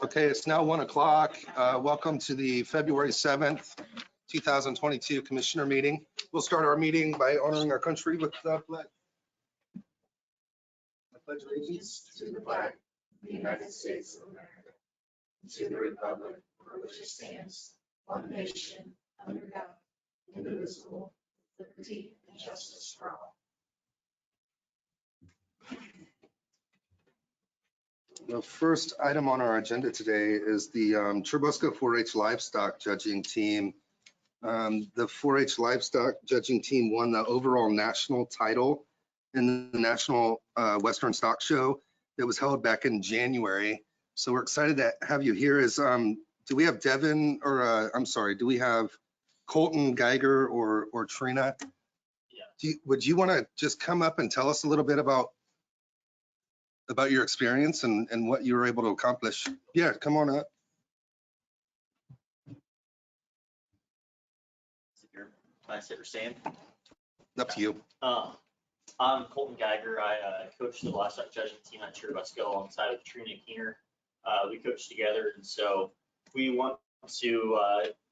Okay, it's now 1 o'clock. Welcome to the February 7th, 2022 Commissioner meeting. We'll start our meeting by honoring our country with the pledge. I pledge allegiance to the flag of the United States of America, to the republic for which it stands, one nation, under God, indivisible, with liberty and justice for all. The first item on our agenda today is the Churubusco 4-H Livestock Judging Team. The 4-H Livestock Judging Team won the overall national title in the National Western Stock Show that was held back in January. So we're excited to have you here. Do we have Devin or do we have Colton Geiger or Trina? Yeah. Would you want to just come up and tell us a little bit about your experience and what you were able to accomplish? Yeah, come on up. Can I sit or stand? Up to you. I'm Colton Geiger. I coach the livestock judging team at Churubusco alongside with Trina Keener. We coach together, and so we went to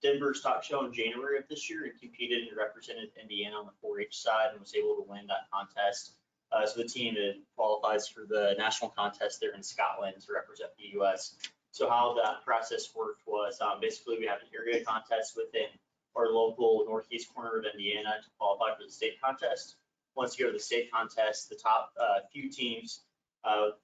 Denver Stock Show in January of this year and competed and represented Indiana on the 4-H side and was able to win that contest. So the team that qualifies for the national contest there in Scotland to represent the U.S. So how that process worked was basically we have an area contest within our local northeast corner of Indiana to qualify for the state contest. Once you go to the state contest, the top few teams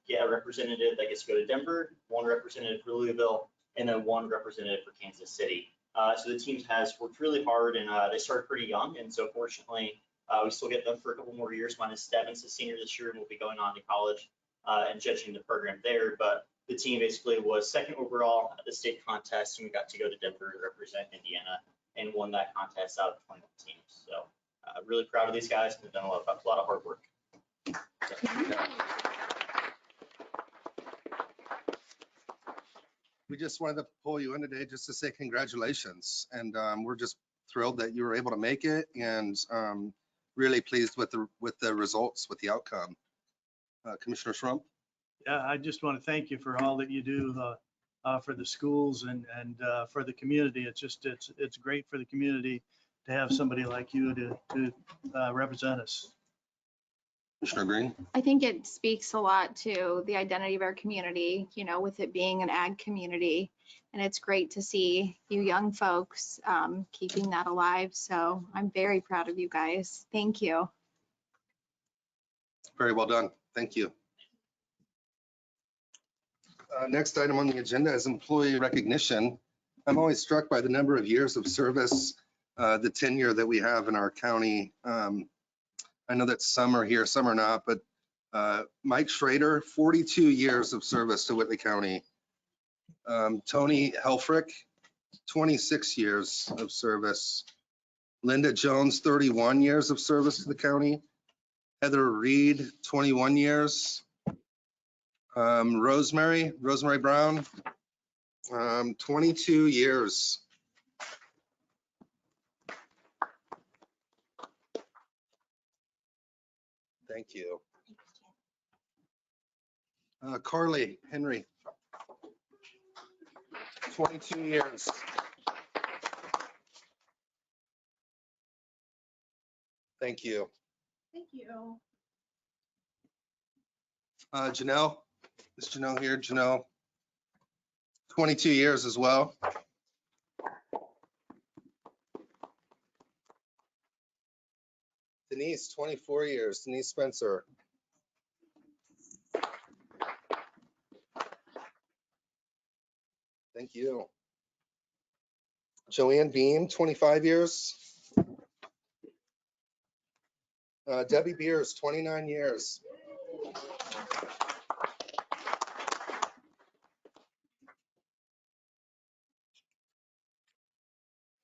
get a representative that gets to go to Denver, one representative for Louisville, and then one representative for Kansas City. So the team has worked really hard, and they started pretty young, and so fortunately, we still get them for a couple more years. Minus Devin's a senior this year and will be going on to college and judging the program there. But the team basically was second overall at the state contest, and we got to go to Denver to represent Indiana and won that contest out of 21 teams. So really proud of these guys, and they've done a lot of hard work. We just wanted to pull you in today just to say congratulations, and we're just thrilled that you were able to make it, and really pleased with the results, with the outcome. Commissioner Schrumpf? Yeah, I just want to thank you for all that you do for the schools and for the community. It's great for the community to have somebody like you to represent us. Commissioner Green? I think it speaks a lot to the identity of our community, you know, with it being an ag community. And it's great to see you young folks keeping that alive. So I'm very proud of you guys. Thank you. Very well done. Thank you. Next item on the agenda is employee recognition. I'm always struck by the number of years of service, the tenure that we have in our county. I know that some are here, some are not, but Mike Schrader, 42 years of service to Whitley County. Tony Helfrich, 26 years of service. Linda Jones, 31 years of service to the county. Heather Reed, 21 years. Rosemary Brown, 22 years. Thank you. Carly Henry, 22 years. Thank you. Thank you. Janelle, is Janelle here? Janelle, 22 years as well. Denise, 24 years. Denise Spencer. Thank you. Joanne Beam, 25 years. Debbie Beers, 29 years.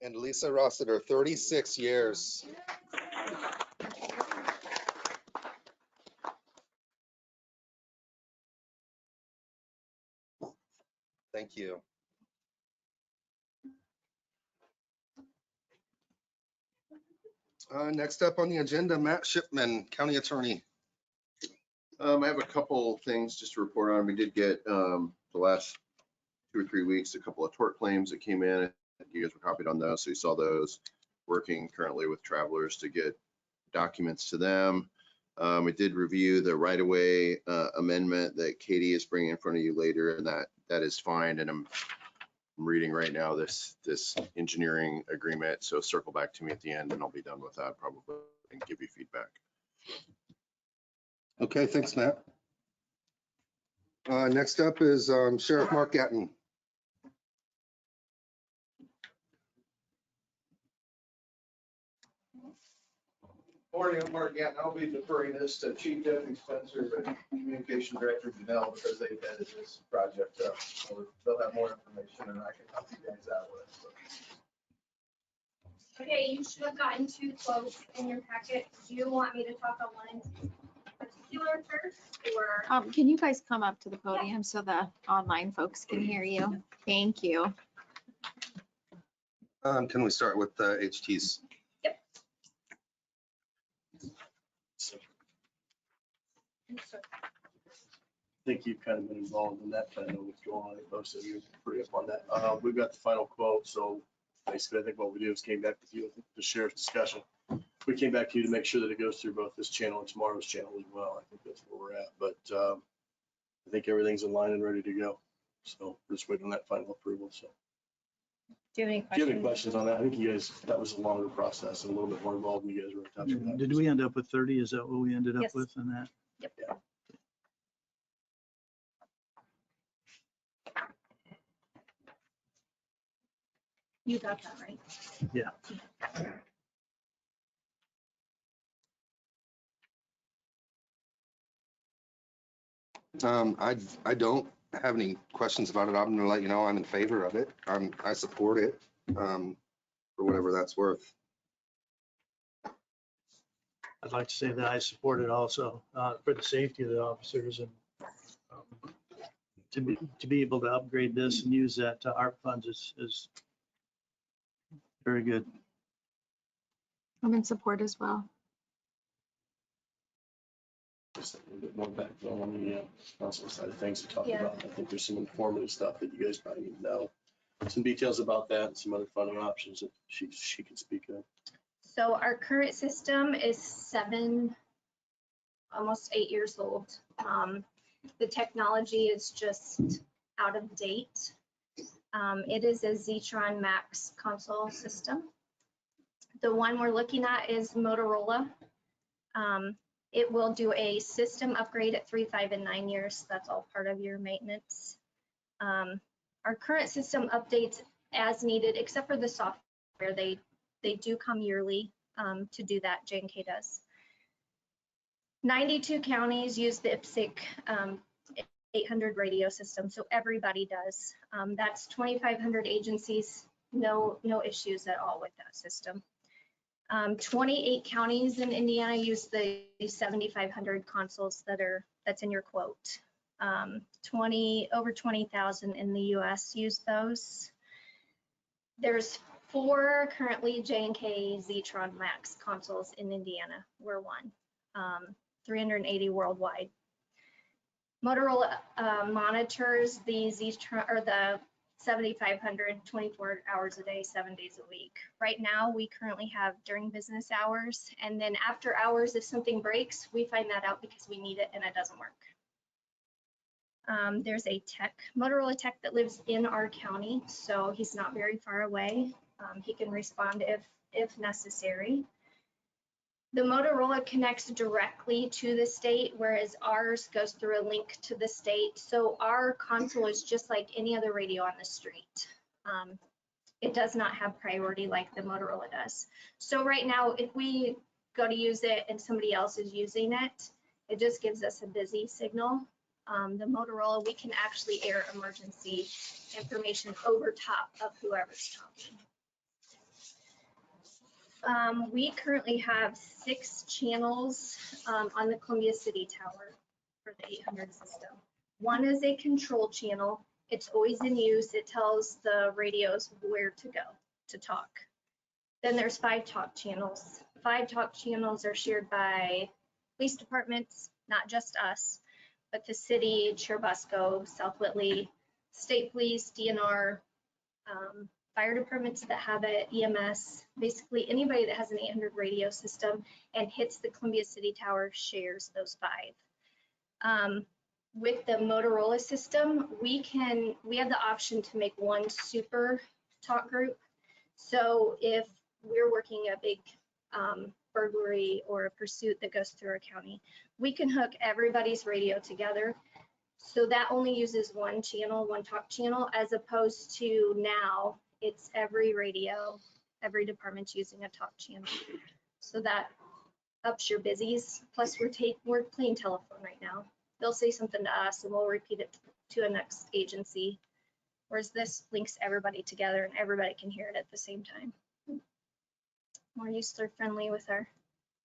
And Lisa Rossiter, 36 years. Thank you. Next up on the agenda, Matt Shipman, County Attorney. I have a couple things just to report on. We did get the last 2 or 3 weeks, a couple of tort claims that came in. You guys were copied on those, so you saw those. Working currently with Travelers to get documents to them. We did review the right-of-way amendment that Katy is bringing in front of you later, and that is fine. And I'm reading right now this engineering agreement. So circle back to me at the end, and I'll be done with that probably and give you feedback. Okay, thanks, Matt. Next up is Sheriff Mark Gatton. Morning, I'm Mark Gatton. I'll be deferring this to Chief Deputy Spencer, but Communication Director Janelle, because they've headed this project up. So they'll have more information and I can help you guys out with it. Okay, you should have gotten 2 quotes in your packet. Do you want me to talk on one in particular first, or? Can you guys come up to the podium so the online folks can hear you? Thank you. Can we start with the HTs? I think you've kind of been involved in that, kind of what's going on, most of you are pretty up on that. We've got the final quote, so basically I think what we do is came back with you with the sheriff's discussion. We came back to you to make sure that it goes through both this channel and tomorrow's channel as well. I think that's where we're at, but I think everything's in line and ready to go. So we're just waiting on that final approval, so. Do you have any Do you have any questions on that? I think you guys, that was a longer process and a little bit more involved than you guys were in touch with that. Did we end up with 30? Is that what we ended up Yes. with in that? Yep. Yeah. You got that right. Yeah. I don't have any questions about it. I'm gonna let you know I'm in favor of it. I support it, for whatever that's worth. I'd like to say that I support it also for the safety of the officers and to be able to upgrade this and use that ARP funds is very good. I'm in support as well. Just a little bit more background on the council side of things to talk Yeah. about. I think there's some informative stuff that you guys probably need to know. Some details about that and some other funding options that she can speak of. So our current system is 7, almost 8 years old. The technology is just out of date. It is a Zetron Max console system. The one we're looking at is Motorola. It will do a system upgrade at 3, 5, and 9 years. That's all part of your maintenance. Our current system updates as needed, except for the software. They do come yearly to do that. J&K does. 92 counties use the IPSC 800 radio system, so everybody does. That's 2,500 agencies. No issues at all with that system. 28 counties in Indiana use the 7,500 consoles that's in your quote. Over 20,000 in the US use those. There's 4 currently J&K Zetron Max consoles in Indiana. We're one. 380 worldwide. Motorola monitors the Zetron or the 7,500 24 hours a day, 7 days a week. Right now, we currently have during business hours, and then after hours, if something breaks, we find that out because we need it and it doesn't work. There's a Motorola tech that lives in our county, so he's not very far away. He can respond if necessary. The Motorola connects directly to the state, whereas ours goes through a link to the state. So our console is just like any other radio on the street. It does not have priority like the Motorola does. So right now, if we go to use it and somebody else is using it, it just gives us a busy signal. The Motorola, we can actually air emergency information over top of whoever's talking. We currently have 6 channels on the Columbia City Tower for the 800 system. One is a control channel. It's always in use. It tells the radios where to go to talk. Then there's 5 talk channels. 5 talk channels are shared by police departments, not just us, but the city, Churubusco, South Whitley, state police, DNR, fire departments that have it, EMS, basically anybody that has an 800 radio system and hits the Columbia City Tower shares those 5. With the Motorola system, we have the option to make one super talk group. So if we're working a big burglary or a pursuit that goes through our county, we can hook everybody's radio together. So that only uses one channel, one talk channel, as opposed to now it's every radio, every department's using a talk channel. So that ups your busies. Plus we're playing telephone right now. They'll say something to us and we'll repeat it to a next agency. Whereas this links everybody together and everybody can hear it at the same time. More user friendly with our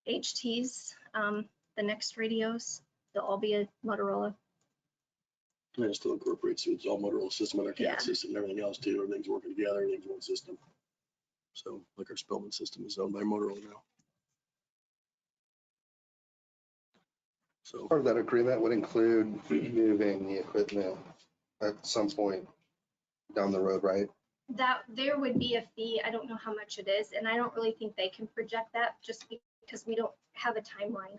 HTs. The next radios, they'll all be a Motorola. And it still incorporates, so it's all Motorola system and our Yeah. CAD system and everything else too. Everything's working together, everything's one system. So like our Spellman system is owned by Motorola now. So Part of that agreement would include moving the equipment at some point down the road, right? That there would be a fee. I don't know how much it is, and I don't really think they can project that just because we don't have a timeline.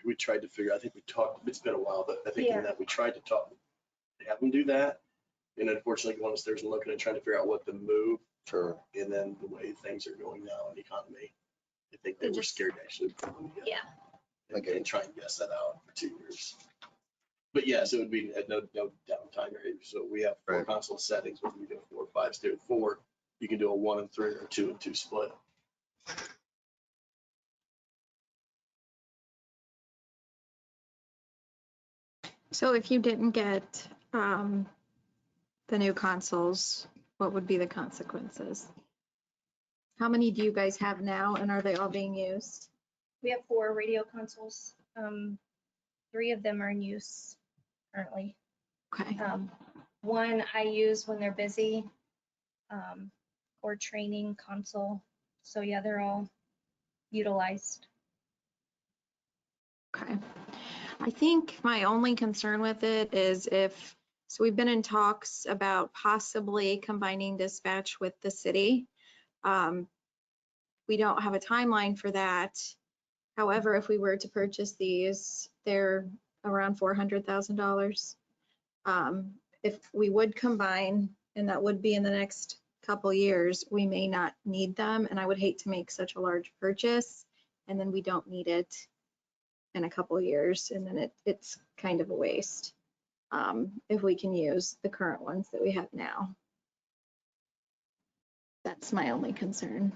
we tried to figure, I think we talked, it's been a while, but I think in Yeah. that we tried to talk, have them do that. And unfortunately, going upstairs and looking and trying to figure out what to move. Sure. And then the way things are going now in the economy, I think they It were just- scared to actually put them together. Yeah. And try and guess that out for 2 years. But yes, it would be at no downtime area. So we have 4 Right. console settings, whether we do 4, 5, stay with 4, you can do a 1 and 3 or 2 and 2 split. So if you didn't get the new consoles, what would be the consequences? How many do you guys have now and are they all being used? We have 4 radio consoles. 3 of them are in use currently. Okay, One I use when they're busy, or training console. So yeah, they're all utilized. okay. I think my only concern with it is so we've been in talks about possibly combining dispatch with the city. We don't have a timeline for that. However, if we were to purchase these, they're around $400,000. If we would combine, and that would be in the next couple years, we may not need them. And I would hate to make such a large purchase and then we don't need it in a couple years. And then it's kind of a waste if we can use the current ones that we have now. That's my only concern.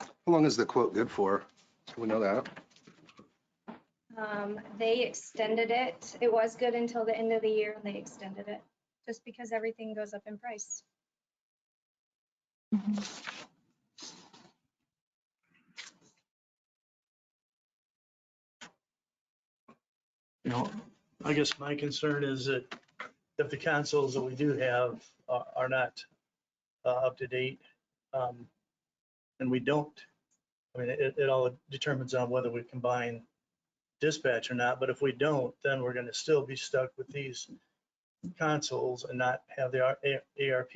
How long is the quote good for? Do we know that? They extended it. It was good until the end of the year and they extended it just because everything goes up in price. You know, I guess my concern is that if the consoles that we do have are not up to date, and we don't, I mean, it all determines on whether we combine dispatch or not, but if we don't, then we're gonna still be stuck with these consoles and not have the ARP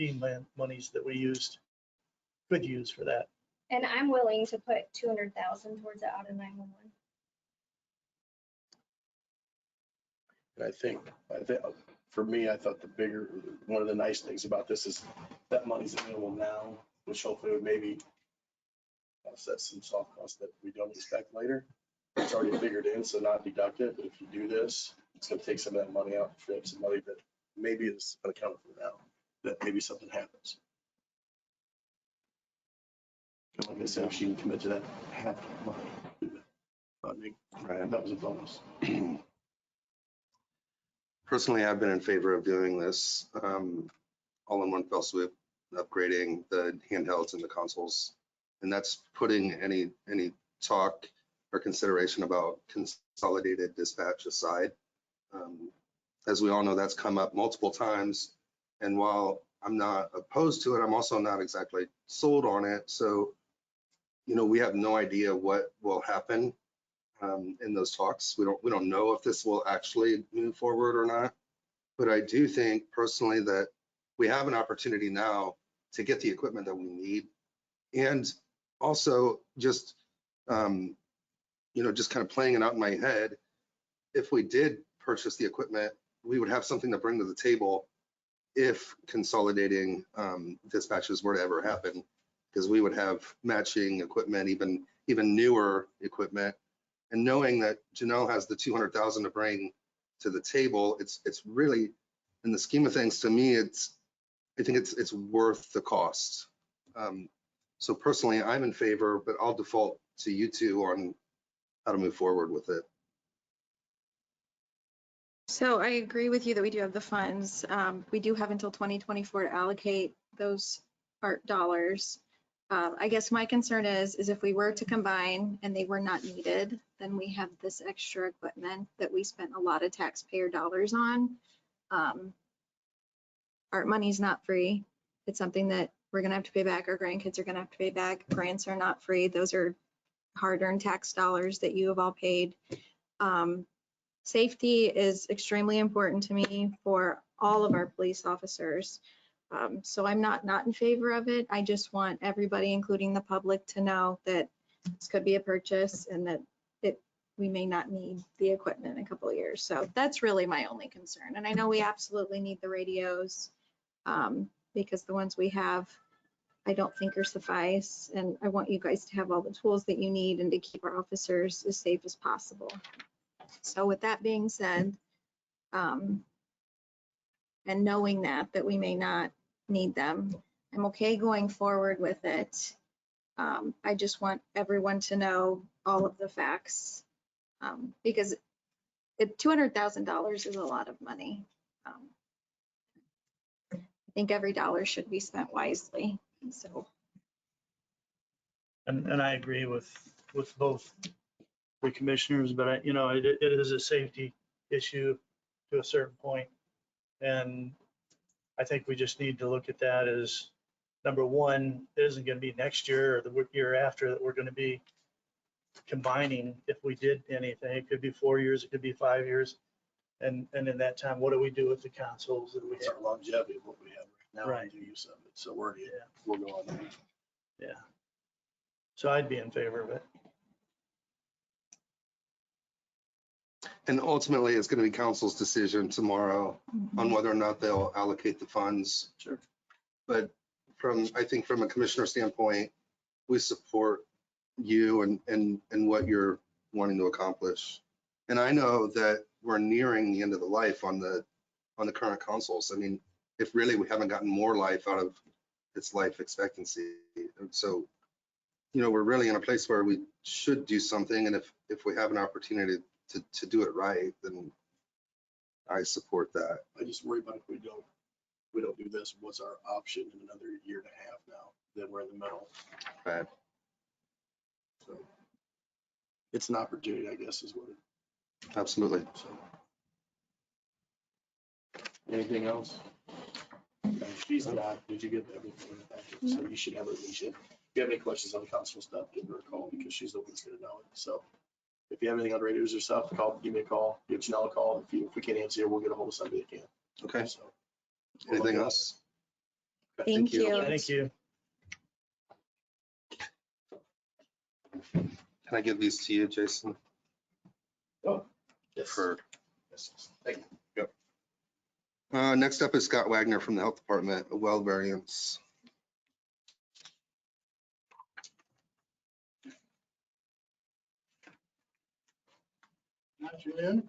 monies that we could use for that. And I'm willing to put 200,000 towards it out of 911. And I think for me, I thought one of the nice things about this is that money's available now, which hopefully would maybe offset some soft costs that we don't expect later. It's already figured in, so not deducted, but if you do this, it's gonna take some of that money out, free up some money that maybe is unaccounted for now, that maybe something happens. And like I said, if she can commit to that half money to the funding, Right. that was a bonus. Personally, I've been in favor of doing this all in one fell swoop, upgrading the handhelds and the consoles. And that's putting any talk or consideration about consolidated dispatch aside. As we all know, that's come up multiple times. And while I'm not opposed to it. I'm also not exactly sold on it. So, we have no idea what will happen in those talks. We don't know if this will actually move forward or not. But I do think personally that we have an opportunity now to get the equipment that we need. And also just, just kind of playing it out in my head, if we did purchase the equipment, we would have something to bring to the table if consolidating dispatches were to ever happen, because we would have matching equipment, even newer equipment. And knowing that Janelle has the 200,000 to bring to the table, it's really, in the scheme of things, to me, I think it's worth the cost. So personally, I'm in favor, but I'll default to you two on how to move forward with it. So I agree with you that we do have the funds. We do have until 2024 to allocate those art dollars. I guess my concern is if we were to combine and they were not needed, then we have this extra equipment that we spent a lot of taxpayer dollars on. Art money's not free. It's something that we're gonna have to pay back. Our grandkids are gonna have to pay back. Grants are not free. Those are hard-earned tax dollars that you have all paid. Safety is extremely important to me for all of our police officers. So I'm not in favor of it. I just want everybody, including the public, to know that this could be a purchase and that we may not need the equipment in a couple of years. So that's really my only concern. And I know we absolutely need the radios because the ones we have, I don't think are suffice. And I want you guys to have all the tools that you need and to keep our officers as safe as possible. So with that being said, and knowing that we may not need them, I'm okay going forward with it. I just want everyone to know all of the facts because $200,000 is a lot of money. I think every dollar should be spent wisely. So. And I agree with both the commissioners, but it is a safety issue to a certain point. And I think we just need to look at that as, number one, it isn't going to be next year or the year after that we're going to be combining. If we did anything, it could be 4 years, it could be 5 years. And in that time, what do we do with the consoles that we It's have? our longevity of what we have right now. Right. And the use of it. So we'll go on. Yeah. So I'd be in favor of it. And ultimately, it's going to be council's decision tomorrow on whether or not they'll allocate the funds. Sure. But I think from a commissioner standpoint, we support you and what you're wanting to accomplish. And I know that we're nearing the end of the life on the current consoles. I mean, if really we haven't gotten more life out of its life expectancy. And so, we're really in a place where we should do something. And if we have an opportunity to do it right, then I support that. I just worry about if we don't do this, what's our option in another year and a half now? Then we're in the middle. Right. So it's an opportunity, I guess, is what it. Absolutely. So. Anything else? She's not. Did you get everything? So you should have it. If you have any questions on the console stuff, give her a call because she's the one that's going to know it. So if you have anything on radios or stuff, give me a call. Give Janelle a call. If we can't answer, we'll get a hold of somebody that can. Okay. So, Anything else? Thank you. Thank you. Can I give these to you, Jason? Oh, yes. For Yes. Thank you. next up is Scott Wagner from the Health Department, a Weld variance. Afternoon.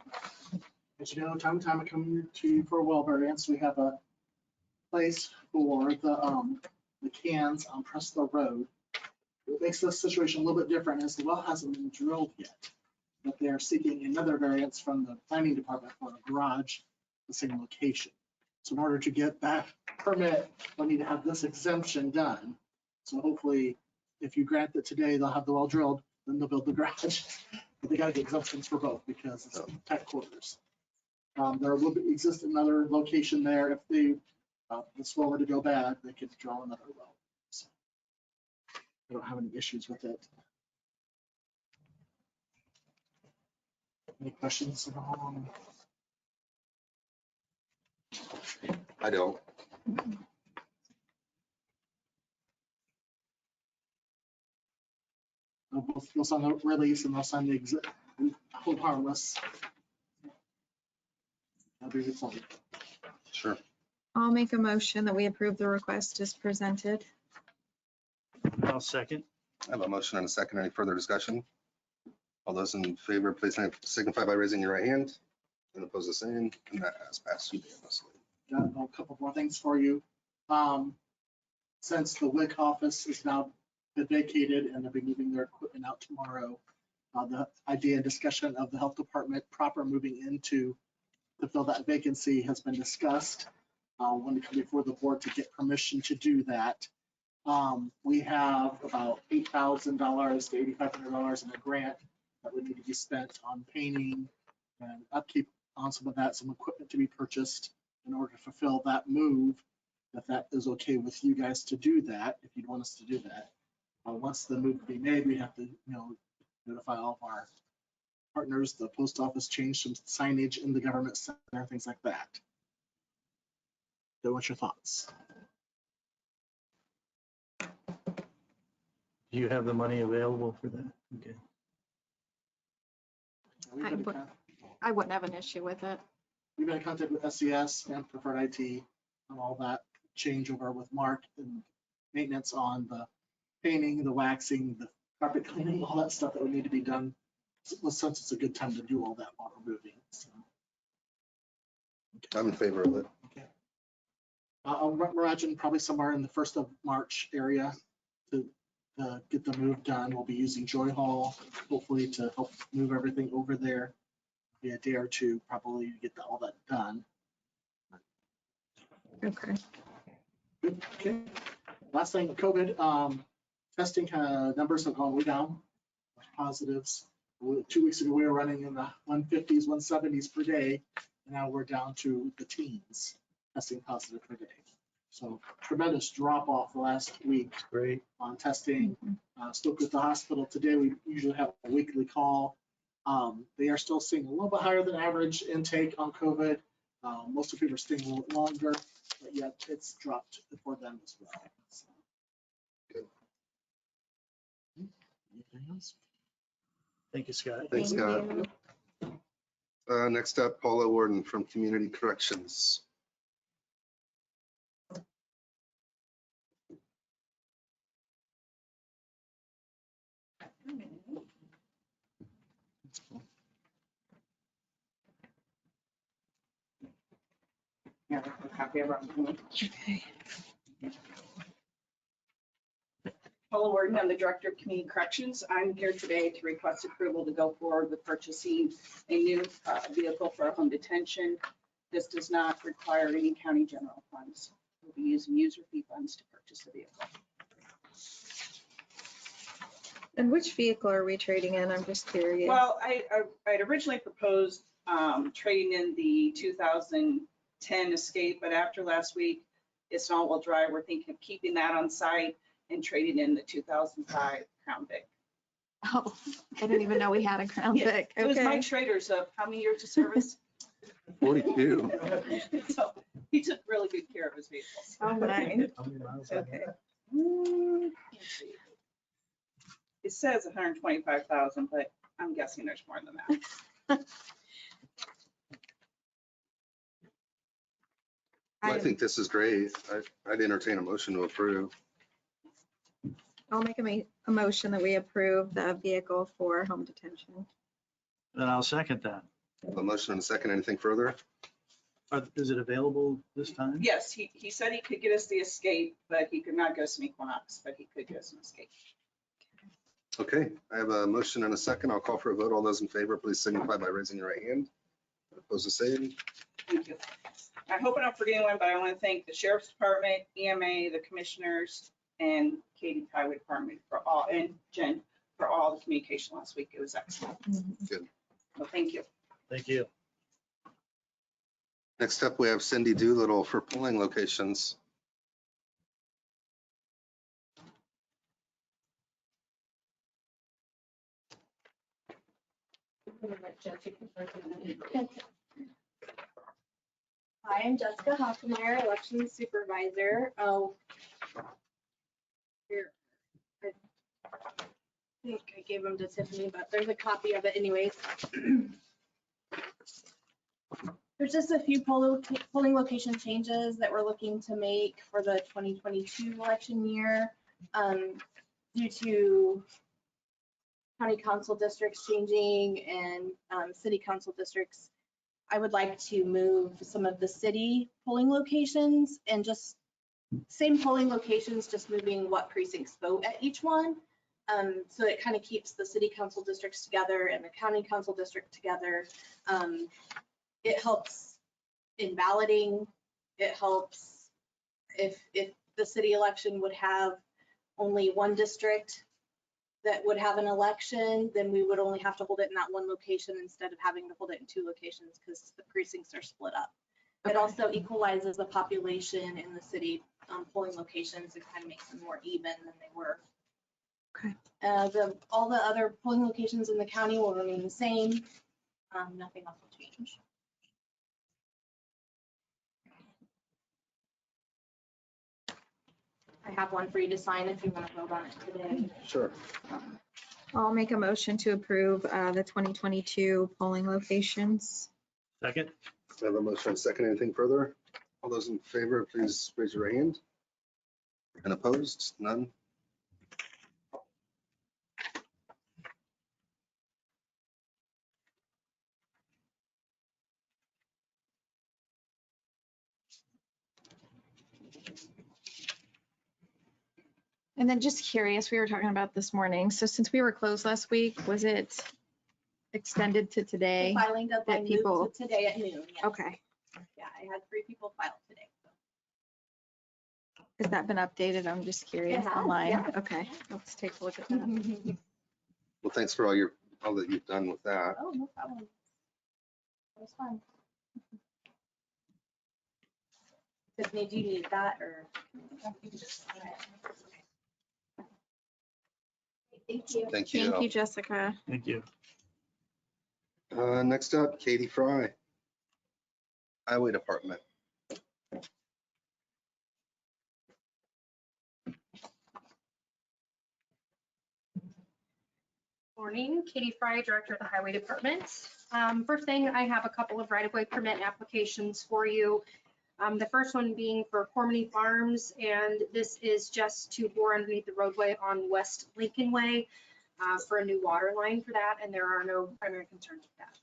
As you know, time to time I come to you for a well variance. We have a place for the cans on Presco Road. What makes this situation a little bit different is the well hasn't been drilled yet, but they are seeking another variance from the planning department for a garage, the same location. So in order to get that permit, they'll need to have this exemption done. So hopefully, if you grant it today, they'll have the well drilled, then they'll build the garage. But they gotta get exemptions for both because it's tight quarters. There will exist another location there if they this well were to go bad, they could draw another well. So I don't have any issues with it. Any questions? I don't. They'll sign the release and they'll sign the hold harmless. That'll be refunded. Sure. I'll make a motion that we approve the request as presented. I'll second. I have a motion and a second. Any further discussion? All those in favor, please signify by raising your right hand. And oppose the same, and that has passed unanimously. Got a couple more things for you. Since the WIC office is now been vacated and they'll be moving their equipment out tomorrow, the idea and discussion of the health department proper moving into to fill that vacancy has been discussed. When we come before the board to get permission to do that. We have about $8,000 to $8,500 in a grant that would need to be spent on painting and upkeep on some of that, some equipment to be purchased in order to fulfill that move. If that is okay with you guys to do that, if you'd want us to do that. Once the move be made, we have to, notify all of our partners, the post office, change some signage in the government center, things like that. So what's your thoughts? Do you have the money available for that? Okay. I wouldn't have an issue with it. We've been in contact with SES and Preferred IT and all that changeover with Mark and maintenance on the painting, the waxing, the carpet cleaning, all that stuff that would need to be done. Since it's a good time to do all that while we're moving. So. I'm in favor of it. Okay. I'll imagine probably somewhere in the 1st of March area to get the move done. We'll be using Joy Hall, hopefully to help move everything over there. Be a day or two probably to get all that done. Okay. Okay. Last thing, COVID testing numbers have gone way down. Positives. 2 weeks ago, we were running in the 150s, 170s per day. And now we're down to the teens testing positive per day. So tremendous drop off the last week. Great. On testing. Spoke with the hospital today. We usually have a weekly call. They are still seeing a little bit higher than average intake on COVID. Most of people are staying a little longer, but yet it's dropped for them as well. So. Good. Anything else? Thank you, Scott. Thanks, Thank Scott. you. Next up, Paula Worden from Community Corrections. Yeah, a copy of our. Okay. Paula Worden, I'm the Director of Community Corrections. I'm here today to request approval to go forward with purchasing a new vehicle for home detention. This does not require any county general funds. We'll be using user fee funds to purchase the vehicle. And which vehicle are we trading in? I'm just curious. Well, I'd originally proposed trading in the 2010 Escape, but after last week, it's an all-wheel drive. We're thinking of keeping that on site and trading in the 2005 Crown Vic. Oh, I didn't even know we had a Crown Yeah, Vic. it was my Okay. trader's of how many years of service? 42. So he took really good care of his vehicles. Oh, my. Okay. Let's see. It says 125,000, but I'm guessing there's more than that. I think this is great. I'd entertain a motion to approve. I'll make a motion that we approve the vehicle for home detention. Then I'll second that. A motion and a second. Anything further? Is it available this time? Yes, he said he could get us the Escape, but he could not get us an Equinox, but he could get us an Escape. Okay, I have a motion and a second. I'll call for a vote. All those in favor, please signify by raising your right hand. Opposed, the same. Thank you. I hope I don't forget anyone, but I want to thank the Sheriff's Department, EMA, the commissioners, and Katy Highway Department for all, and Jen for all the communication last week. It was excellent. Good. So thank you. Thank you. Next up, we have Cindy Doolittle for polling locations. Hi, I'm Jessica Hoffmeyer, election supervisor. Oh, here, I think I gave them to Tiffany, but there's a copy of it anyways. There's just a few polling location changes that we're looking to make for the 2022 election year. Due to county council districts changing and city council districts, I would like to move some of the city polling locations and just same polling locations, just moving what precincts vote at each one. So it kind of keeps the city council districts together and the county council district together. It helps in balloting. It helps if the city election would have only one district that would have an election, then we would only have to hold it in that one location instead of having to hold it in two locations because the precincts are split up. It also equalizes the population in the city polling locations. It kind of makes them more even than they were. Okay. All the other polling locations in the county will remain the same. Nothing else will change. I have one for you to sign if you want to vote on it today. Sure. I'll make a motion to approve the 2022 polling locations. Second? I have a motion and second. Anything further? All those in favor, please raise your hand. And opposed? None? And then just curious, we were talking about this morning. So since we were closed last week, was it extended to The today? filing deadline people- moved to today at noon. Yes. Okay. Yeah, I had 3 people file today. Has that been updated? I'm just curious has, online. yeah. Okay, let's take a look at that. Well, thanks for all that you've done with that. Oh, no problem. That was fun. Tiffany, do you need that or? Thank you. Thank Thank you, you. Jessica. Thank you. Next up, Katy Fry. Highway Department. Morning, Katy Fry, Director of the Highway Department. First thing, I have a couple of right-of-way permit applications for you. The first one being for Cormany Farms, and this is just to bore underneath the roadway on West Lincoln Way for a new water line for that, and there are no primary concerns with that.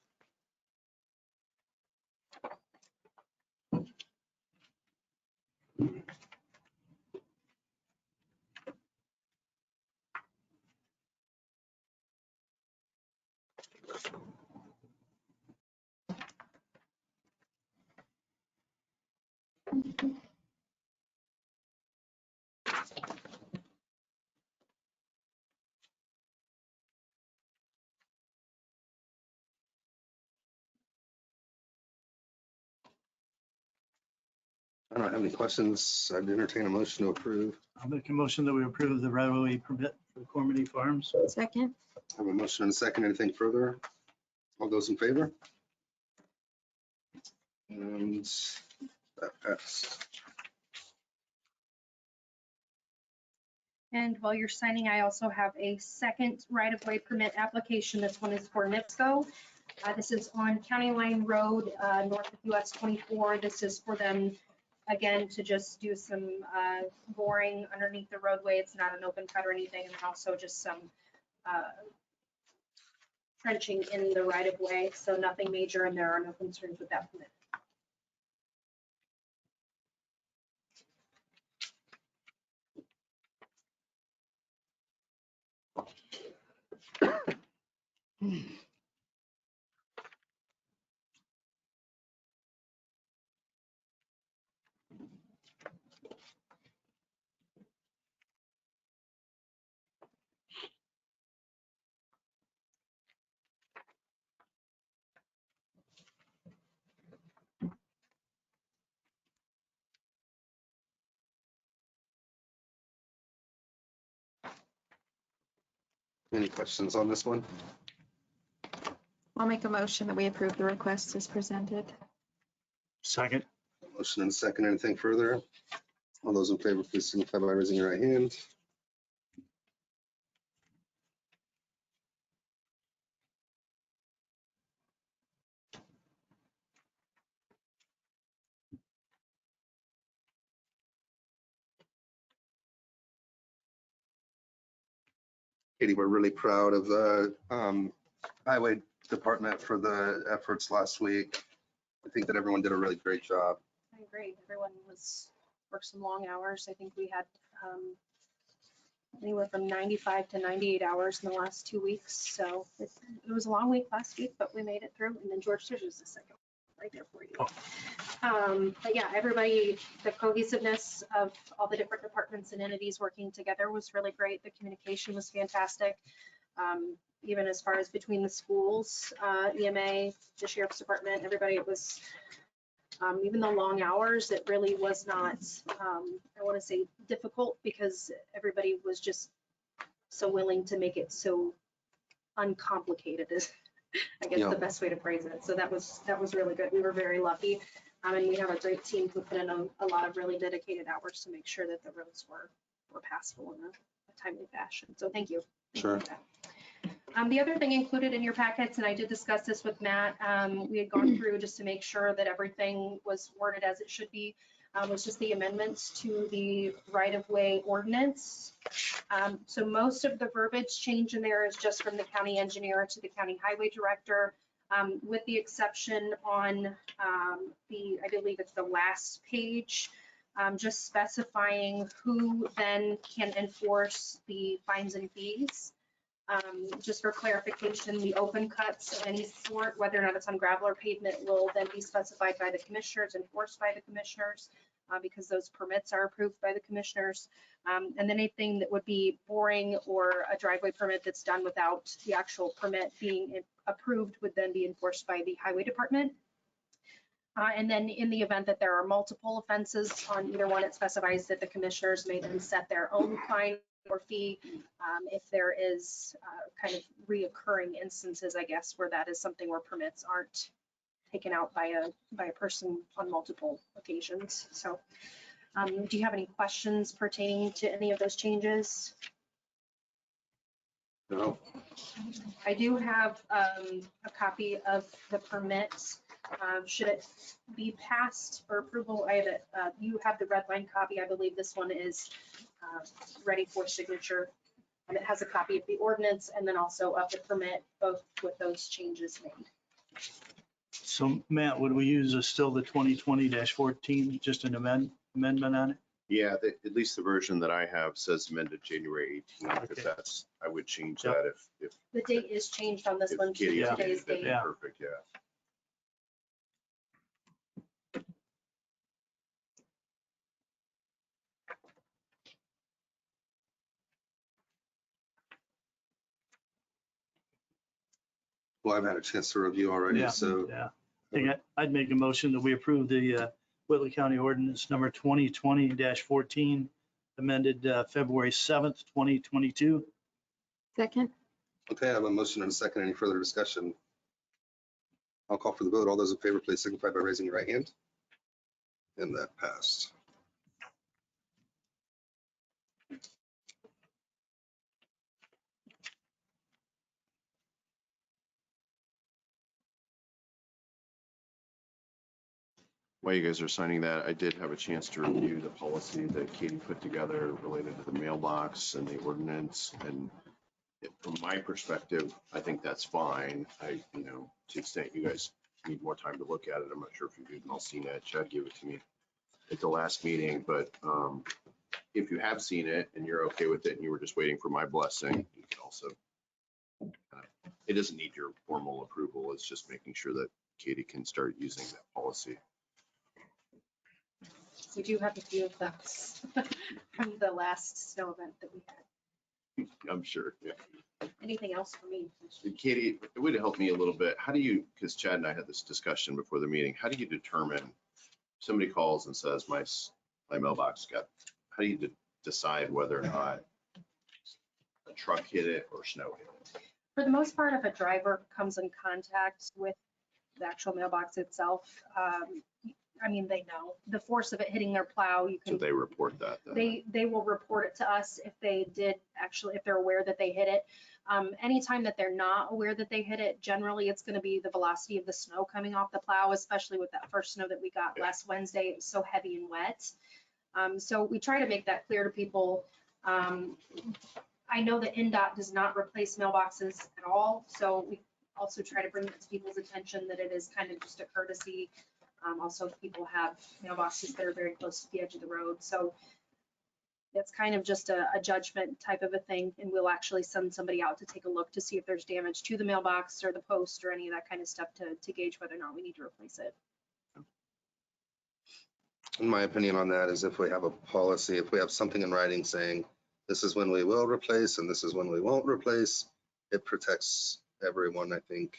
I don't have any questions. I'd entertain a motion to approve. I'll make a motion that we approve the right-of-way permit for Cormany Farms. Second? I have a motion and a second. Anything further? All those in favor? And that passed. And while you're signing, I also have a second right-of-way permit application. This one is for NIPSCO. This is on County Line Road, north of US 24. This is for them, again, to just do some boring underneath the roadway. It's not an open cut or anything, and also just some trenching in the right-of-way. So nothing major, and there are no concerns with that permit. Any questions on this one? I'll make a motion that we approve the request as presented. Second. Motion and a second. Anything further? All those in favor, please signify by raising your right hand. Katie, we're really proud of the highway department for the efforts last week. I think that everyone did a really great job. I agree. Everyone worked some long hours. I think we had anywhere from 95 to 98 hours in the last 2 weeks. So it was a long week last week, but we made it through. And then George, there's just a second right there for you. But yeah, everybody, the cohesiveness of all the different departments and entities working together was really great. The communication was fantastic. Even as far as between the schools, EMA, the sheriff's department, everybody, it was, even the long hours, it really was not, I want to say difficult, because everybody was just so willing to make it so uncomplicated is, I guess, the best way to phrase it. So that was really good. We were very lucky. And we have a great team who put in a lot of really dedicated hours to make sure that the roads were passable in a timely fashion. So thank you. Sure. The other thing included in your packets, and I did discuss this with Matt, we had gone through just to make sure that everything was worded as it should be, was just the amendments to the right-of-way ordinance. So most of the verbiage change in there is just from the county engineer to the county highway director, with the exception on I believe it's the last page, just specifying who then can enforce the fines and fees. Just for clarification, the open cuts of any sort, whether or not it's on gravel or pavement, will then be specified by the commissioners, enforced by the commissioners, because those permits are approved by the commissioners. And then anything that would be boring or a driveway permit that's done without the actual permit being approved would then be enforced by the highway department. And then in the event that there are multiple offenses on either one, it specifies that the commissioners may then set their own fine or fee if there is kind of reoccurring instances, I guess, where that is something where permits aren't taken out by a person on multiple occasions. So do you have any questions pertaining to any of those changes? No. I do have a copy of the permit. Should it be passed for approval, I have it. You have the red line copy. I believe this one is ready for signature. And it has a copy of the ordinance and then also of the permit, both with those changes made. So Matt, would we use still the 2020-14, just an amendment on it? Yeah, at least the version that I have says amended January 18th, Okay. if that's, I would change Yep. that if. The date is changed on this if one to Katie Yeah. today's updated it, date. Yeah. Perfect, yeah. Well, I've had a chance to review already, Yeah. so Yeah. I think I'd make a motion that we approve the Whitley County Ordinance number 2020-14, amended February 7th, 2022. Second. okay, I have a motion and a second. Any further discussion? I'll call for the vote. All those in favor, please signify by raising your right hand. And that passed. While you guys are signing that, I did have a chance to review the policy that Katie put together related to the mailbox and the ordinance. And from my perspective, I think that's fine. To the extent you guys need more time to look at it, I'm not sure if you've all seen it. Chad gave it to me at the last meeting, but if you have seen it and you're okay with it and you were just waiting for my blessing, you can also, it doesn't need your formal approval. It's just making sure that Katie can start using that policy. We do have a few of those from the last snow event that we had. I'm sure, yeah. Anything else for me? Katie, it would help me a little bit. How do you, because Chad and I had this discussion before the meeting, how do you determine, somebody calls and says my mailbox got, how do you decide whether or not truck hit it or snow hit it. For the most part, if a driver comes in contact with the actual mailbox itself, I mean, they know the force of it hitting their plow. You So can, they report that then. they will report it to us if they did actually, if they're aware that they hit it. Anytime that they're not aware that they hit it, generally it's going to be the velocity of the snow coming off the plow, especially with that first snow that we got last Wednesday. It was so heavy and wet. So we try to make that clear to people. I know that NDOT does not replace mailboxes at all, so we also try to bring it to people's attention that it is kind of just a courtesy. Also, people have mailboxes that are very close to the edge of the road, so it's kind of just a judgment type of a thing, and we'll actually send somebody out to take a look to see if there's damage to the mailbox or the post or any of that kind of stuff to gauge whether or not we need to replace it. In my opinion on that is if we have a policy, if we have something in writing saying this is when we will replace and this is when we won't replace, it protects everyone, I think.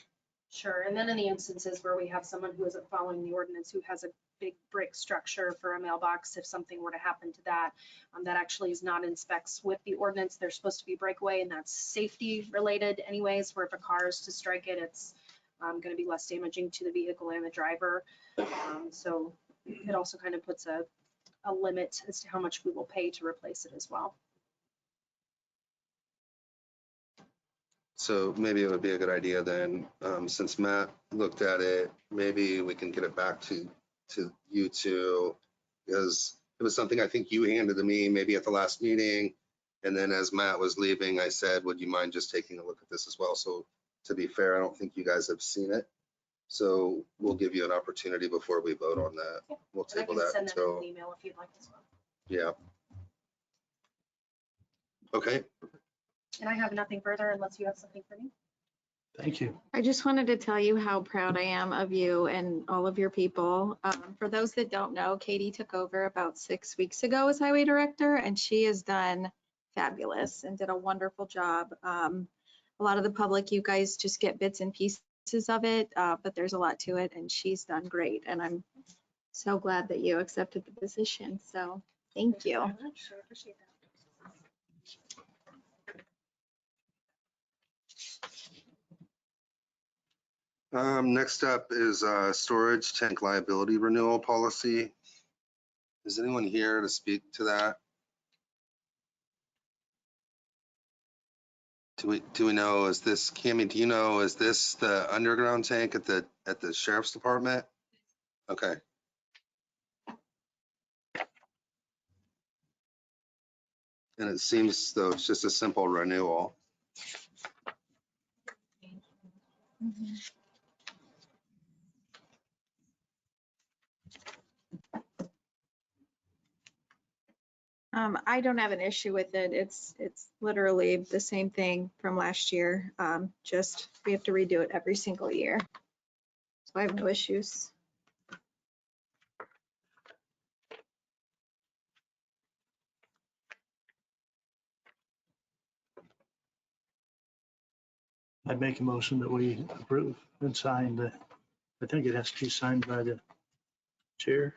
Sure, and then in the instances where we have someone who isn't following the ordinance, who has a big brick structure for a mailbox, if something were to happen to that, that actually is not in specs with the ordinance. They're supposed to be breakaway, and that's safety related anyways, where if a car is to strike it, it's going to be less damaging to the vehicle and the driver. So it also kind of puts a limit as to how much we will pay to replace it as well. So maybe it would be a good idea then, since Matt looked at it, maybe we can get it back to you two, because it was something I think you handed to me maybe at the last meeting. And then as Matt was leaving, I said, would you mind just taking a look at this as well? So to be fair, I don't think you guys have seen it. So we'll give you an opportunity before we vote on that. Yeah. We'll And I table can that send them until, an email if you'd like as well. yeah. Okay, And I have nothing further unless you have something for me. Thank you. I just wanted to tell you how proud I am of you and all of your people. For those that don't know, Katy took over about 6 weeks ago as highway director, and she has done fabulous and did a wonderful job. A lot of the public, you guys just get bits and pieces of it, but there's a lot to it, and she's done great. And I'm so glad that you accepted the position. So thank you. Very much. I appreciate that. next up is storage tank liability renewal policy. Is anyone here to speak to that? Do we know, is this, Cammie, do you know, is this the underground tank at the sheriff's department? Okay. And it seems though it's just a simple renewal. I don't have an issue with it. It's literally the same thing from last year. Just we have to redo it every single year. So I have no issues. I'd make a motion that we approve and sign the, I think it has to be signed by the chair.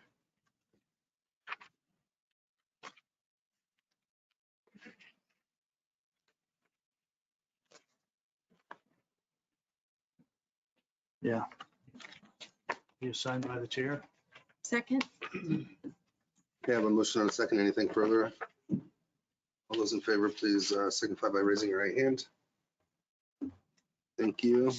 Yeah. You signed by the chair? Second? Okay, I have a motion and a second. Anything further? All those in favor, please signify by raising your right hand. Thank you.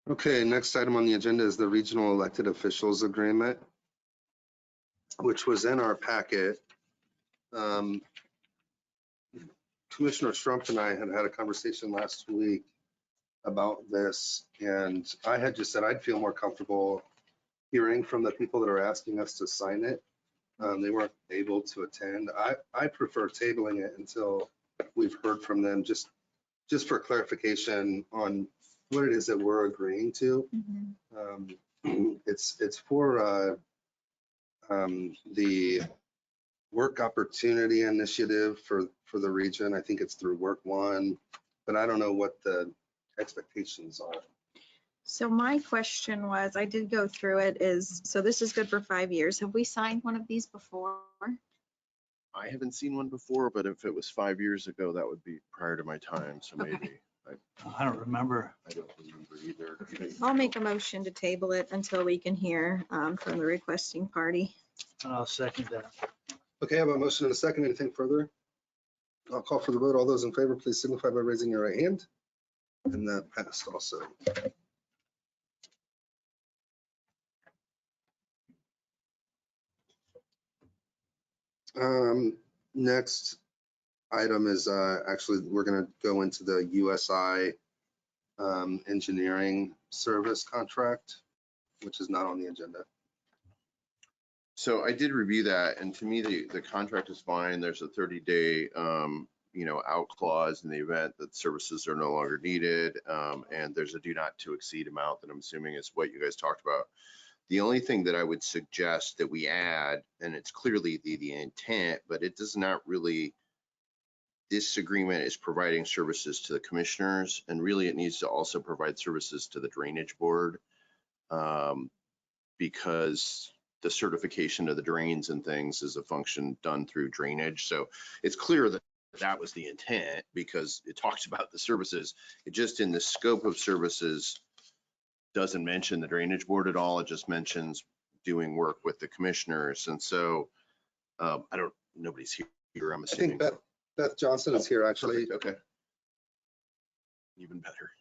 Okay, next item on the agenda is the regional elected officials agreement, which was in our packet. Commissioner Strumpf and I had a conversation last week about this, and I had just said I'd feel more comfortable hearing from the people that are asking us to sign it. They weren't able to attend. I prefer tabling it until we've heard from them, just for clarification on what it is that we're agreeing to. It's for the Work Opportunity Initiative for the region. I think it's through Work One, but I don't know what the expectations are. So my question was, I did go through it, so this is good for 5 years. Have we signed one of these before? I haven't seen one before, but if it was 5 years ago, that would be prior to my time, so Okay. maybe. I don't remember. I don't remember either. I'll make a motion to table it until we can hear from the requesting party. I'll second that. Okay, I have a motion and a second. Anything further? I'll call for the vote. All those in favor, please signify by raising your right hand. And that passed also. Next item is actually, we're going to go into the USI engineering service contract, which is not on the agenda. So I did review that, and to me, the contract is fine. There's a 30-day, out clause in the event that services are no longer needed. And there's a do not to exceed amount that I'm assuming is what you guys talked about. The only thing that I would suggest that we add, and it's clearly the intent, but it does not really, this agreement is providing services to the commissioners, and really it needs to also provide services to the drainage board, because the certification of the drains and things is a function done through drainage. So it's clear that that was the intent because it talks about the services. It just in the scope of services doesn't mention the drainage board at all. It just mentions doing work with the commissioners. And so nobody's here, I'm I assuming. think Beth Johnson is here, actually. Perfect, okay. Even better.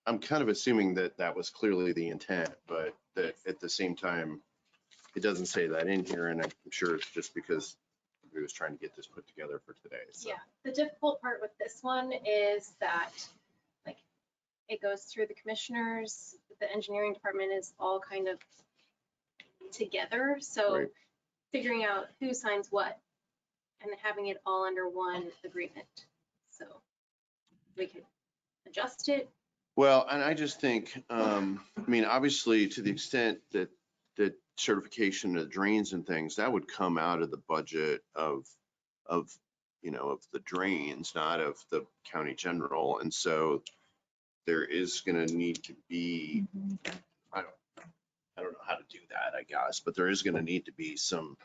I'm kind of assuming that that was clearly the intent, but that at the same time, it doesn't say that in here, and I'm sure it's just because we was trying to get this put together for today. So. Yeah, the difficult part with this one is that, like, it goes through the commissioners, the engineering department is all kind of together. So Right. figuring out who signs what and having it all under one agreement. So we could adjust it. Well, and I just think, obviously to the extent that certification of drains and things, that would come out of the budget of the drains, not of the county general. And so there is going to need to be, I don't know how to do that, I guess, but there is going to need to be some,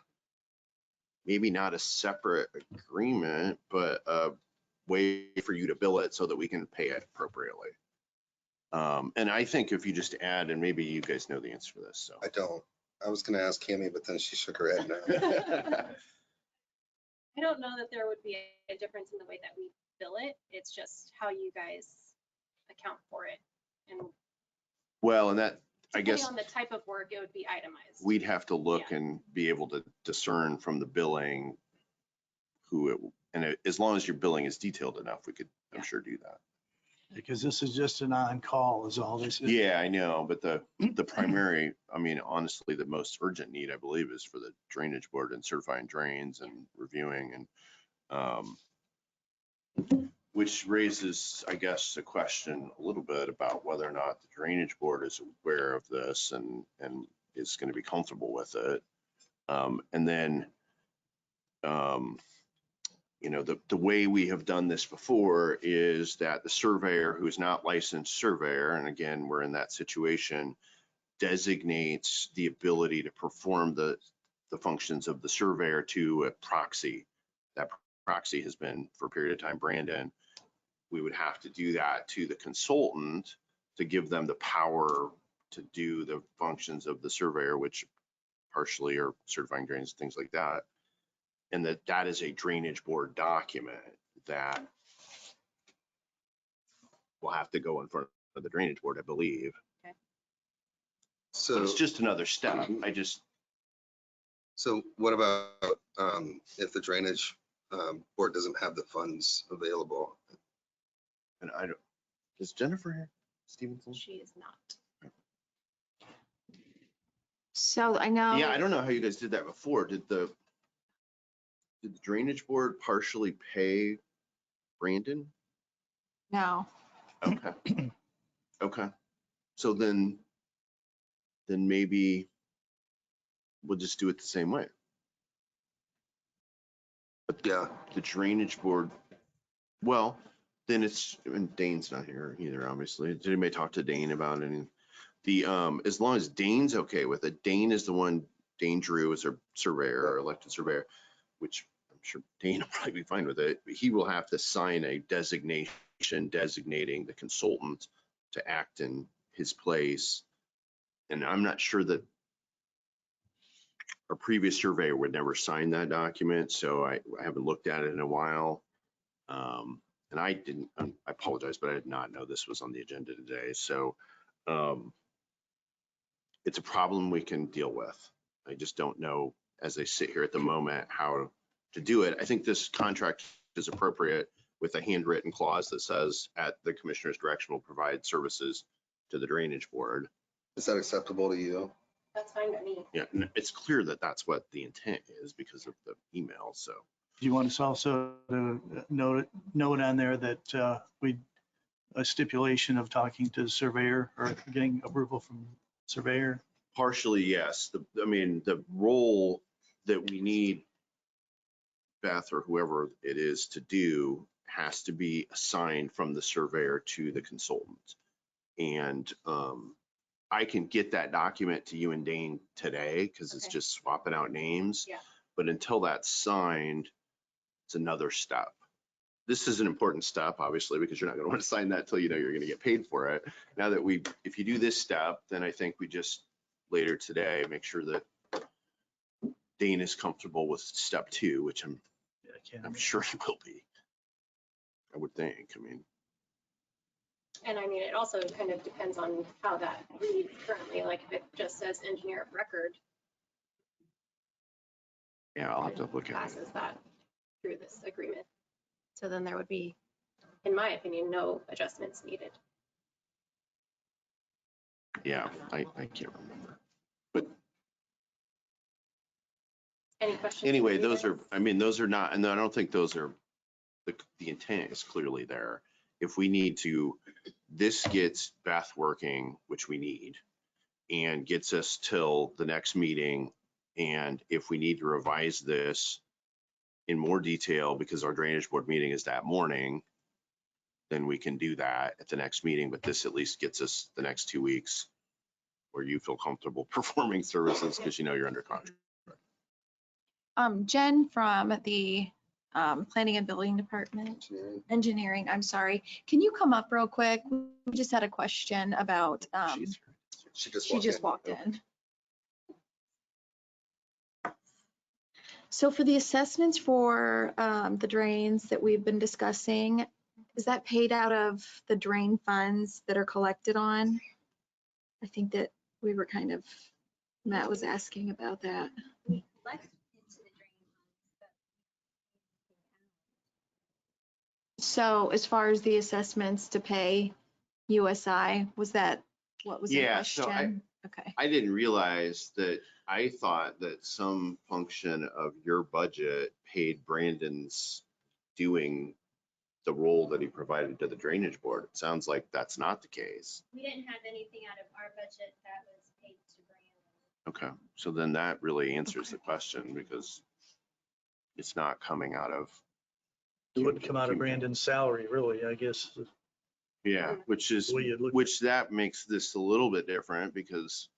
maybe not a separate agreement, but a way for you to bill it so that we can pay it appropriately. And I think if you just add, and maybe you guys know the answer to this, so. I don't. I was going to ask Cammy, but then she shook her head no. I don't know that there would be a difference in the way that we bill it. It's just how you guys account for it. And Well, and that, I depending guess on the type of work, it would be itemized. we'd have to look and be able to discern from the billing as long as your billing is detailed enough, we could, I'm sure, do that. Because this is just an on-call is all this is. Yeah, I know, but the primary, honestly, the most urgent need, I believe, is for the drainage board and certifying drains and reviewing and, which raises, I guess, the question a little bit about whether or not the drainage board is aware of this and is going to be comfortable with it. And then, the way we have done this before is that the surveyor who's not licensed surveyor, and again, we're in that situation, designates the ability to perform the functions of the surveyor to a proxy. That proxy has been for a period of time Brandon. We would have to do that to the consultant to give them the power to do the functions of the surveyor, which partially are certifying drains, things like that. And that is a drainage board document that will have to go in front of the drainage board, I believe. So So it's just another step. So what about if the drainage board doesn't have the funds available? And I don't, is Jennifer here? Stevenson? She is not. So I know. Yeah, I don't know how you guys did that before. Did the drainage board partially pay Brandon? No, Okay. Okay. So then maybe we'll just do it the same way. Yeah, The drainage board, well, then it's, and Dane's not here either, obviously. Did anybody talk to Dane about any? As long as Dane's okay with it, Dane is the one, Dane Drew is our surveyor, our elected surveyor, which I'm sure Dane will probably be fine with it. But he will have to sign a designation designating the consultant to act in his place. And I'm not sure that our previous surveyor would never sign that document, so I haven't looked at it in a while. And I apologize, but I did not know this was on the agenda today. So it's a problem we can deal with. I just don't know, as I sit here at the moment, how to do it. I think this contract is appropriate with a handwritten clause that says, at the commissioner's direction, will provide services to the drainage board. is that acceptable to you? That's fine with me. Yeah, and it's clear that that's what the intent is because of the email, so. Do you want us also to note on there that a stipulation of talking to the surveyor or getting approval from surveyor? Partially, yes. The role that we need Beth or whoever it is to do has to be assigned from the surveyor to the consultant. And I can get that document to you and Dane today because it's Okay. just swapping out names. Yeah. But until that's signed, it's another step. This is an important step, obviously, because you're not going to want to sign that till you know you're going to get paid for it. Now that if you do this step, then I think we just later today make sure that Dane is comfortable with step 2, which I'm sure he will be. I would think. And it also kind of depends on how that reads currently, like if it just says engineer of record, Yeah, I'll have to look at it. passes that through this agreement. so then there would be, In my opinion, no adjustments needed. Yeah, I can't remember. Any questions? Anyway, from you those are, guys? those are not, and I don't think those are, the intent is clearly there. If we need to, this gets Beth working, which we need, and gets us till the next meeting. And if we need to revise this in more detail, because our drainage board meeting is that morning, then we can do that at the next meeting. But this at least gets us the next 2 weeks where you feel comfortable performing services because you know you're under contract. Jen from the Planning and Building Department, Engineering, I'm sorry. Can you come up real quick? We just had a question about, She just she just walked Okay. in. So for the assessments for the drains that we've been discussing, is that paid out of the drain funds that are collected on? I think that we were kind of, Matt was asking about that. So as far as the assessments to pay USI, was that, what was the Yeah, so question? Okay. I didn't realize that. I thought that some function of your budget paid Brandon's doing the role that he provided to the drainage board. It sounds like that's not the case. We didn't have anything out of our budget that was paid to Brandon. Okay, so then that really answers the question because it's not coming out of. It wouldn't come out of Brandon's salary, really, I guess. Yeah, which is, The way you'd look at which that makes this a little bit different because.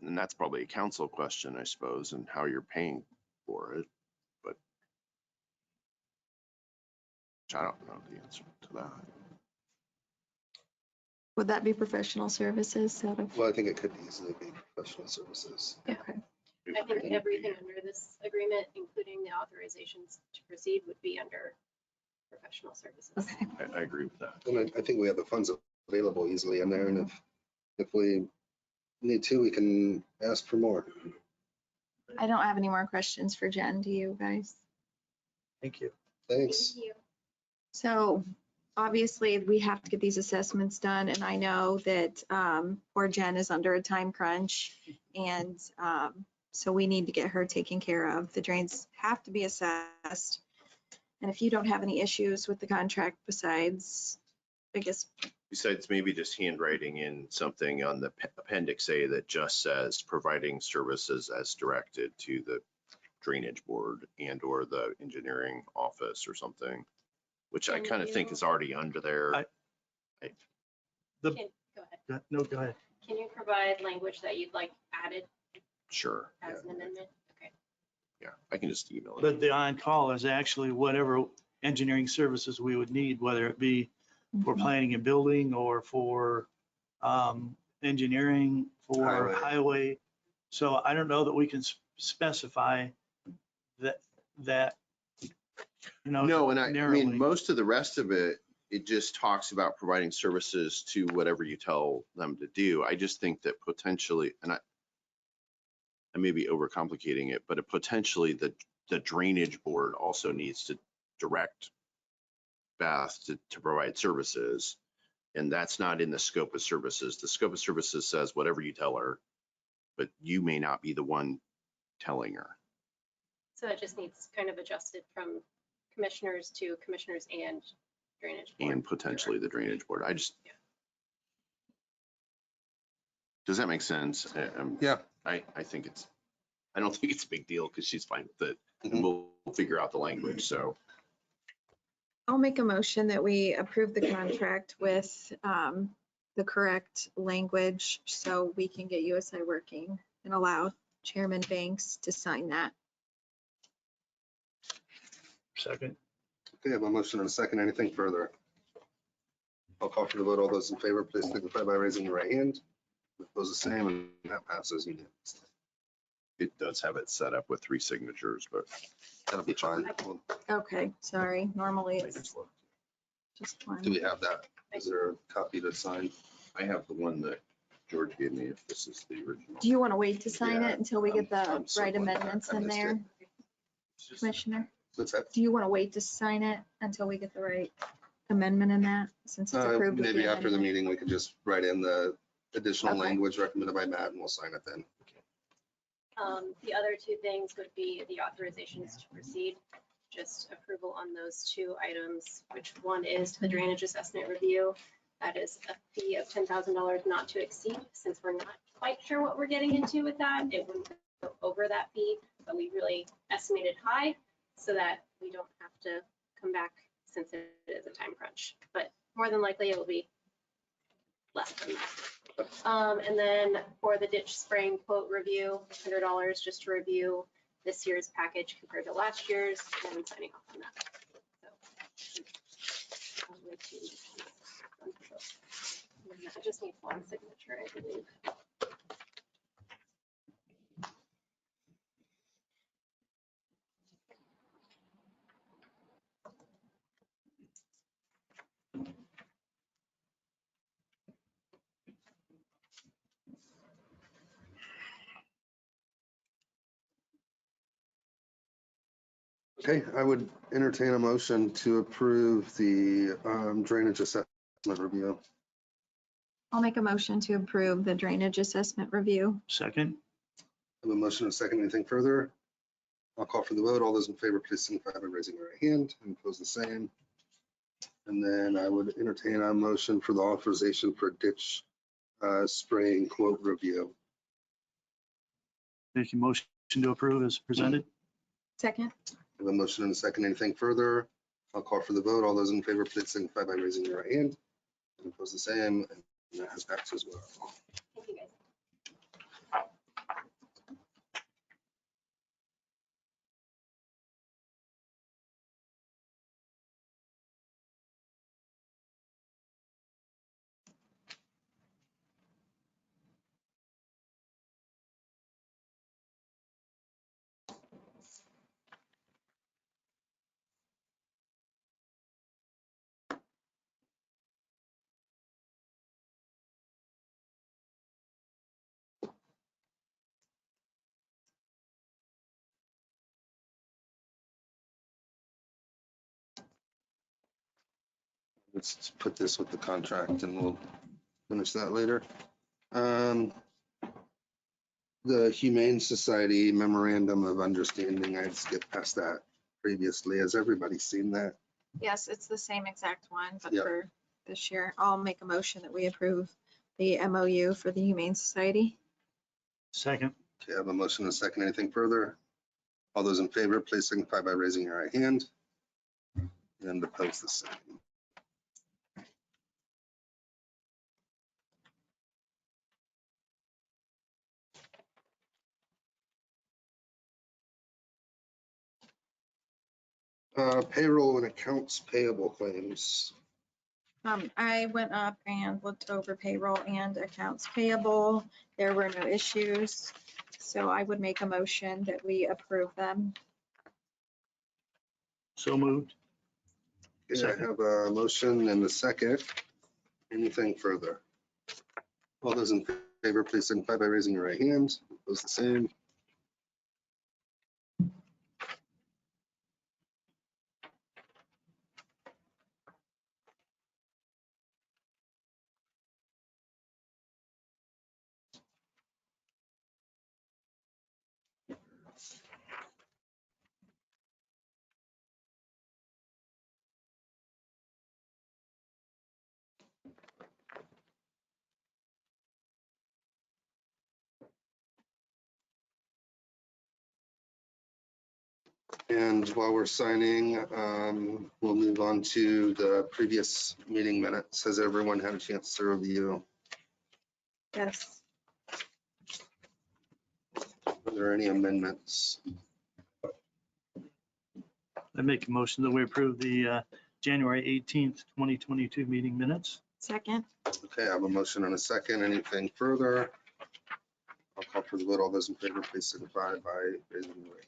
And that's probably a council question, I suppose, and how you're paying for it, but. I don't know the answer to that. Would that be professional services out of? Well, I think it could easily be professional services. Okay. I think everything under this agreement, including the authorizations to proceed, would be under professional services. Okay. I agree with that. And I think we have the funds available easily in there. And if we need to, we can ask for more. I don't have any more questions for Jen. Do you guys? Thank you. Thanks. Thank you. So obviously we have to get these assessments done, and I know that poor Jen is under a time crunch, and so we need to get her taken care of. The drains have to be assessed. And if you don't have any issues with the contract besides, I guess, Besides maybe just handwriting in something on the appendix A that just says providing services as directed to the drainage board and or the engineering office or something, which I Can kind of think you- is already under there. The, Go ahead. no, go ahead. Can you provide language that you'd like added Sure. as Yeah, an amendment? Okay. yeah, I can just email it. But the on-call is actually whatever engineering services we would need, whether it be for planning and building or for engineering, for highway. So I don't know that we can specify that, you know. No, and I narrowly. mean, most of the rest of it, it just talks about providing services to whatever you tell them to do. I just think that potentially, and I may be overcomplicating it, but potentially the drainage board also needs to direct Beth to provide services. And that's not in the scope of services. The scope of services says whatever you tell her, but you may not be the one telling her. So it just needs kind of adjusted from commissioners to commissioners and drainage board. And potentially the drainage board. I just. Yeah. Does that make sense? Yeah. I think I don't think it's a big deal because she's fine with it. Mhm. And we'll figure out the language. So I'll make a motion that we approve the contract with the correct language so we can get USI working and allow Chairman Banks to sign that. Second. Okay, I have a motion and a second. Anything further? I'll call for the vote. All those in favor, please signify by raising your right hand. Opposed, the same, and that passes unanimously. it does have it set up with 3 signatures, but That'll be fine. Well, Okay, sorry. Normally I it's just looked. just one. do we have that? Is there a copy to sign? I have the one that George gave me, if this is the original. Do you want to wait to sign Yeah, it until we get the I'm right circling back. amendments I in missed there, it. Commissioner? What's that? Do you want to wait to sign it until we get the right amendment in that, since it's approved? with Maybe after the amendment? meeting, we could just write in the additional Okay. language recommended by Matt and we'll sign it then. The other 2 things would be the authorizations to proceed, just approval on those 2 items, which one is to the drainage assessment review. That is a fee of $10,000 not to exceed. Since we're not quite sure what we're getting into with that, it wouldn't go over that fee, but we really estimated high so that we don't have to come back since it is a time crunch. But more than likely it will be less than that. And then for the ditch spraying quote review, $100 just to review this year's package compared to last year's and signing off on that. So, I just need one signature, I believe. Okay, I would entertain a motion to approve the drainage assessment review. I'll make a motion to approve the drainage assessment review. Second. I have a motion and a second. Anything further? I'll call for the vote. All those in favor, please signify by raising your right hand and oppose the same. And then I would entertain a motion for the authorization for ditch spraying quote review. Make a motion to approve as presented. Second. I have a motion and a second. Anything further? I'll call for the vote. All those in favor, please signify by raising your right hand and oppose the same. And that has passed as well. Thank you, guys. Let's put this with the contract and we'll finish that later. The Humane Society Memorandum of Understanding, I'd skip past that. previously. Has everybody seen that? Yes, it's the same exact one, but Yep. for this year. I'll make a motion that we approve the MOU for the Humane Society. Second. Okay, I have a motion and a second. Anything further? All those in favor, please signify by raising your right hand. And opposed, the same. Payroll and accounts payable claims. I went up and looked over payroll and accounts payable. There were no issues. So I would make a motion that we approve them. So moved. Okay, I have a motion and a second. Anything further? All those in favor, please signify by raising your right hand. Opposed, the same. And while we're signing, we'll move on to the previous meeting minutes. Has everyone had a chance to review? Yes. Are there any amendments? I make a motion that we approve the January 18th, 2022 meeting minutes. Second. Okay, I have a motion and a second. Anything further? I'll call for the vote. All those in favor, please signify by raising your right.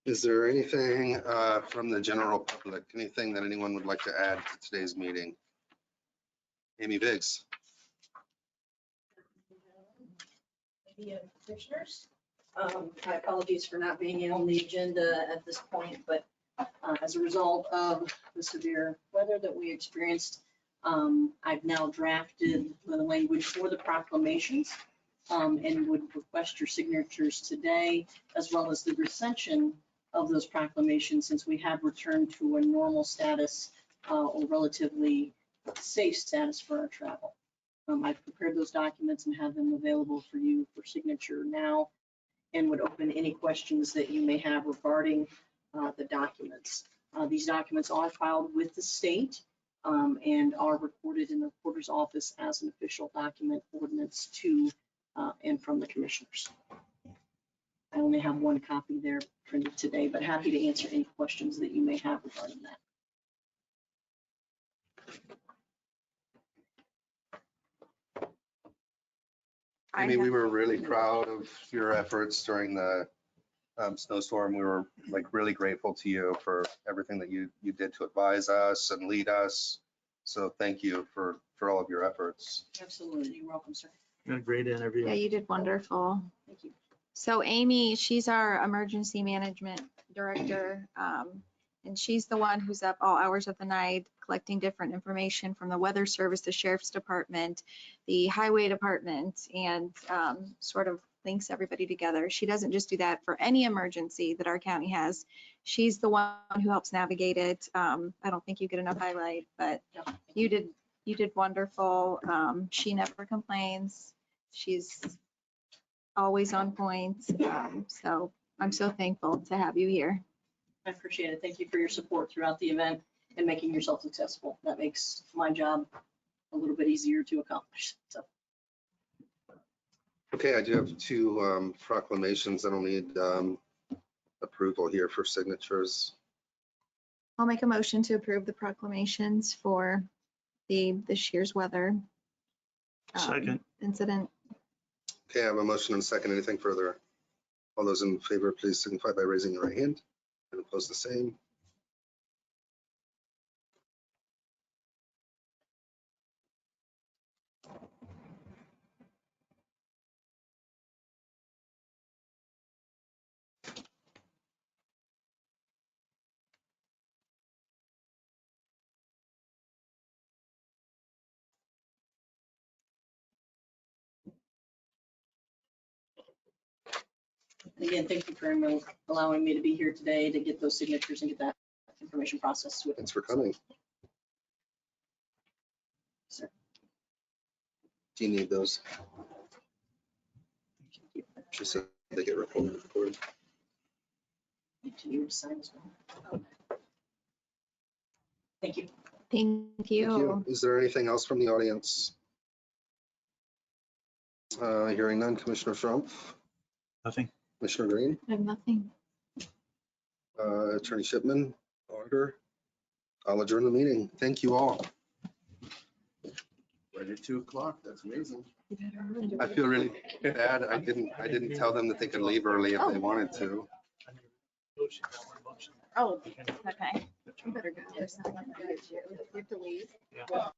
Is there anything from the general public, anything that anyone would like to add to today's meeting? Amy Biggs. Commissioners, my apologies for not being on the agenda at this point, but as a result of the severe weather that we experienced, I've now drafted the language for the proclamations and would request your signatures today, as well as the recension of those proclamations, since we have returned to a normal status or relatively safe status for our travel. I've prepared those documents and have them available for you for signature now, and would open any questions that you may have regarding the documents. These documents are filed with the state and are recorded in the recorder's office as an official document, ordinance to and from the commissioners. I only have one copy there printed today, but happy to answer any questions that you may have regarding that. Amy, we were really proud of your efforts during the snowstorm. We were really grateful to you for everything that you did to advise us and lead us. So thank you for all of your efforts. Absolutely. You're welcome, sir. A great interview. Yeah, you did wonderful. Thank you. So Amy, she's our emergency management director. And she's the one who's up all hours of the night collecting different information from the weather service, the sheriff's department, the highway department, and sort of links everybody together. She doesn't just do that for any emergency that our county has. She's the one who helps navigate it. I don't think you get enough highlight, but you did wonderful. She never complains. She's always on point. So I'm so thankful to have you here. I appreciate it. Thank you for your support throughout the event and making yourself successful. That makes my job a little bit easier to accomplish. So. Okay, I do have two proclamations. I don't need approval here for signatures. I'll make a motion to approve the proclamations for this year's weather Second. incident. Okay, I have a motion and a second. Anything further? All those in favor, please signify by raising your right hand and oppose the same. Again, thank you for allowing me to be here today to get those signatures and get that information processed with. Thanks for coming. Sir. Do you need those? She said they get recorded. Need you to sign as well. Thank you. Thank Thank you. Is there anything else from the audience? Hearing none, Commissioner Schrumpf, Nothing. Commissioner Green, I have nothing. Attorney Shipman, Auditor. I'll adjourn the meeting. Thank you all. Right at 2:00. That's amazing. I feel really bad. I didn't tell them that they could leave early if they wanted to. Oh, okay. You better go. You have to leave. Yeah.